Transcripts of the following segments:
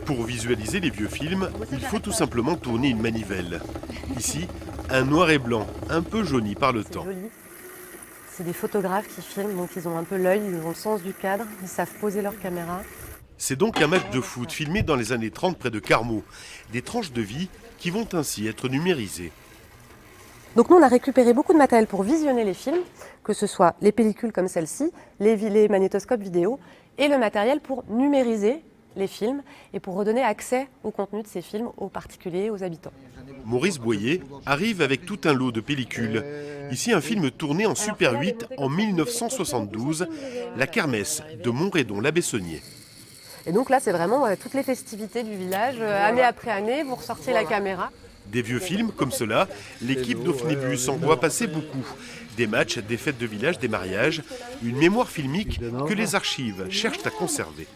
Pour visualiser les vieux films, il faut tout simplement tourner une manivelle. Ici, un noir et blanc, un peu jauni par le temps. C'est des photographes qui filment, donc ils ont un peu l'œil, ils ont le sens du cadre, ils savent poser leur caméra. C'est donc un match de foot filmé dans les années 30 près de Carmaux. Des tranches de vie qui vont ainsi être numérisées. Donc nous on a récupéré beaucoup de matériel pour visionner les films, que ce soit les pellicules comme celle-ci, les magnétoscopes vidéo et le matériel pour numériser les films et pour redonner accès au contenu de ces films aux particuliers, aux habitants. Maurice Boyer arrive avec tout un lot de pellicules. Ici, un film tourné en Super 8 en 1972, La Kermesse de Montredon-l'Abbessonnier. Et donc là, c'est vraiment toutes les festivités du village, année après année, vous ressortiez la caméra. Des vieux films comme cela, l'équipe d'Ofnibus en voit passer beaucoup. Des matchs, des fêtes de village, des mariages, une mémoire filmique que les archives cherchent à conserver.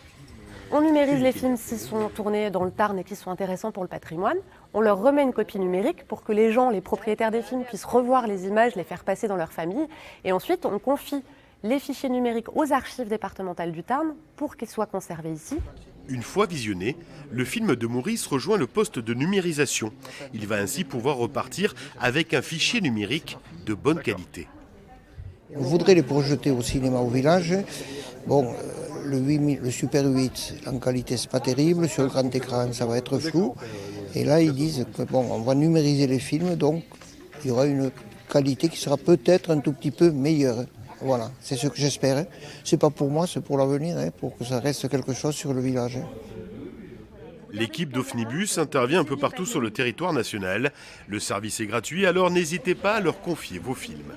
On numérise les films s'ils sont tournés dans le Tarn et qui sont intéressants pour le patrimoine. On leur remet une copie numérique pour que les gens, les propriétaires des films, puissent revoir les images, les faire passer dans leur famille. Et ensuite, on confie les fichiers numériques aux archives départementales du Tarn pour qu'ils soient conservés ici. Une fois visionné, le film de Maurice rejoint le poste de numérisation. Il va ainsi pouvoir repartir avec un fichier numérique de bonne qualité. On voudrait les projeter au cinéma au village. Bon, le Super 8, en qualité, c'est pas terrible. Sur le grand écran, ça va être flou. Et là, ils disent que bon, on va numériser les films, donc il y aura une qualité qui sera peut-être un tout petit peu meilleure. Voilà, c'est ce que j'espère. C'est pas pour moi, c'est pour l'avenir, pour que ça reste quelque chose sur le village. L'équipe d'Ofnibus intervient un peu partout sur le territoire national. Le service est gratuit, alors n'hésitez pas à leur confier vos films.